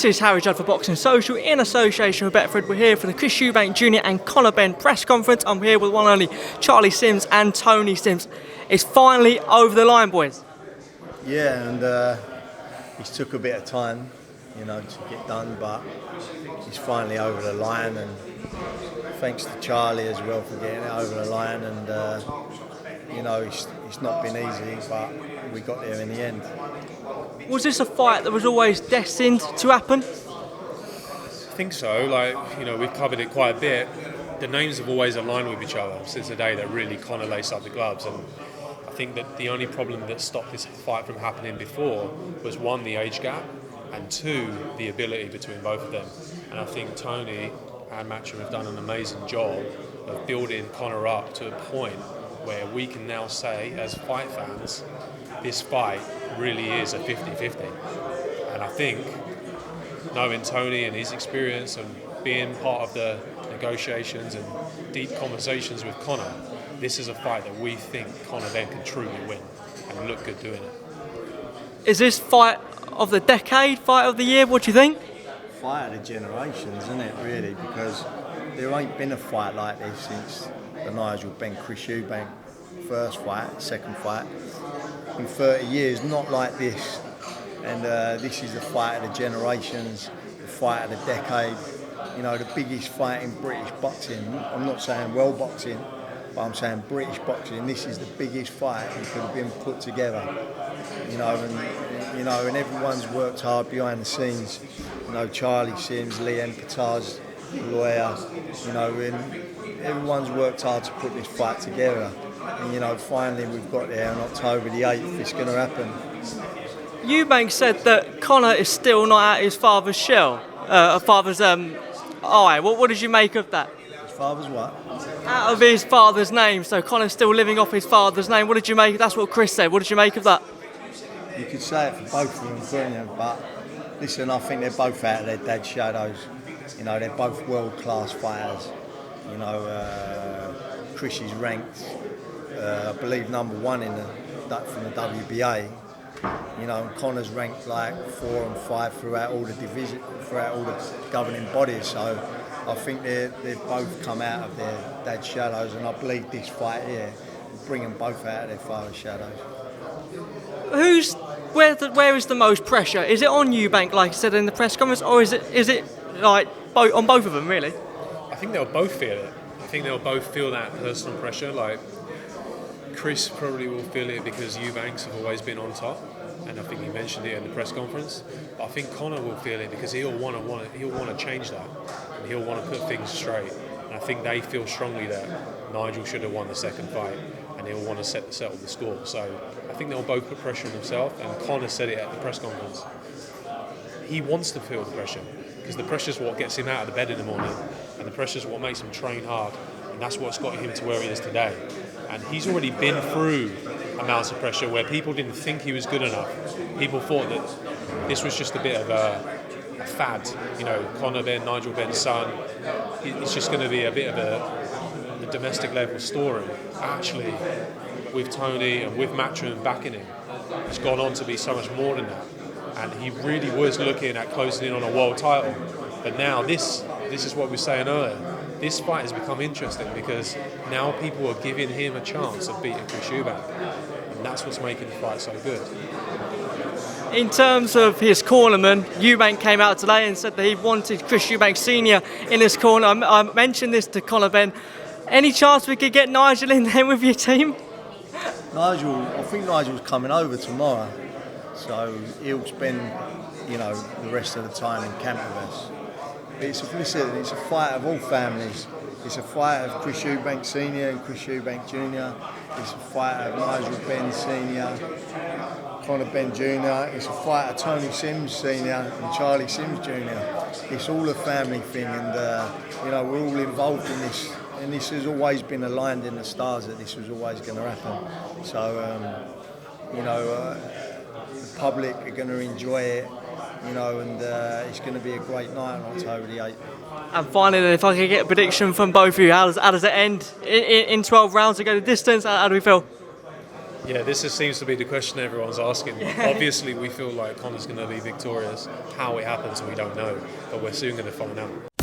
This is Harry Judd for Boxing Social in association with Betfred. We're here for the Chris Eubank Jr. and Conor Benn press conference. I'm here with one and only Charlie Sims and Tony Sims. It's finally over the line, boys. Yeah, and it took a bit of time, to get done, but it's finally over the line, and thanks to Charlie as well for getting it over the line. And it's not been easy, but we got there in the end. Was this a fight that was always destined to happen? I think so. We've covered it quite a bit. The names have always aligned with each other since the day that really Conor laced up the gloves. And I think that the only problem that stopped this fight from happening before was, one, the age gap, and two, the ability between both of them. And I think Tony and Matchroom have done an amazing job of building Conor up to a point where we can now say, as fight fans, this fight really is a 50-50. And I think, knowing Tony and his experience and being part of the negotiations and deep conversations with Conor, this is a fight that we think Conor then can truly win and look good doing it. Is this fight of the decade, fight of the year? What do you think? Fight of the generations, isn't it, really? Because there ain't been a fight like this since the Nigel Benn, Chris Eubank first fight, second fight. In 30 years, not like this. And this is the fight of the generations, the fight of the decade. The biggest fight in British boxing. I'm not saying world boxing, but I'm saying British boxing. This is the biggest fight that could have been put together. And everyone's worked hard behind the scenes. Charlie Sims, Liam Pataj, lawyer. And everyone's worked hard to put this fight together. And finally we've got there on October the 8th. It's going to happen. Eubank said that Conor is still not out his father's shell, father's eye. What did you make of that? His father's what? Out of his father's name. So Conor's still living off his father's name. What did you make? That's what Chris said. What did you make of that? You could say it for both of them, couldn't you? But listen, I think they're both out of their dad's shadows. They're both world-class fighters. Chris is ranked, I believe, number one from the WBA. And Conor's ranked like 4 and 5 throughout all the division, throughout all the governing bodies. So I think they've both come out of their dad's shadows, and I believe this fight here will bring them both out of their father's shadows. Where is the most pressure? Is it on Eubank, like I said in the press conference, or is it like on both of them, really? I think they'll both feel it. I think they'll both feel that personal pressure. Like, Chris probably will feel it because Eubanks have always been on top, and I think he mentioned it in the press conference. But I think Conor will feel it because he'll want to change that, and he'll want to put things straight. And I think they feel strongly that Nigel should have won the second fight, and he'll want to settle the score. So I think they'll both put pressure on themselves, and Conor said it at the press conference. He wants to feel the pressure because the pressure is what gets him out of the bed in the morning, and the pressure is what makes him train hard, and that's what's got him to where he is today. And he's already been through amounts of pressure where people didn't think he was good enough. People thought that this was just a bit of a fad. Conor Benn, Nigel Benn's son, it's just going to be a bit of a domestic level story. Actually, with Tony and with Matchroom backing him, it's gone on to be so much more than that. And he really was looking at closing in on a world title. But now this is what we were saying earlier. This fight has become interesting because now people are giving him a chance of beating Chris Eubank. And that's what's making the fight so good. In terms of his cornerman, Eubank came out today and said that he wanted Chris Eubank Sr. in his corner. I mentioned this to Conor Benn. Any chance we could get Nigel in there with your team? I think Nigel's coming over tomorrow. So he'll spend, the rest of the time in camp with us. But it's a fight of all families. It's a fight of Chris Eubank Sr. and Chris Eubank Jr. It's a fight of Nigel Benn Sr., Conor Benn Jr. It's a fight of Tony Sims Sr. and Charlie Sims Jr. It's all a family thing, and we're all involved in this. And this has always been aligned in the stars that this was always going to happen. So, the public are going to enjoy it, and it's going to be a great night on October the 8th. And finally, if I could get a prediction from both of you, how does it end? In 12 rounds to go the distance, how do we feel? Yeah, this seems to be the question everyone's asking. Obviously, we feel like Conor's going to be victorious. How it happens, we don't know, but we're soon going to find out.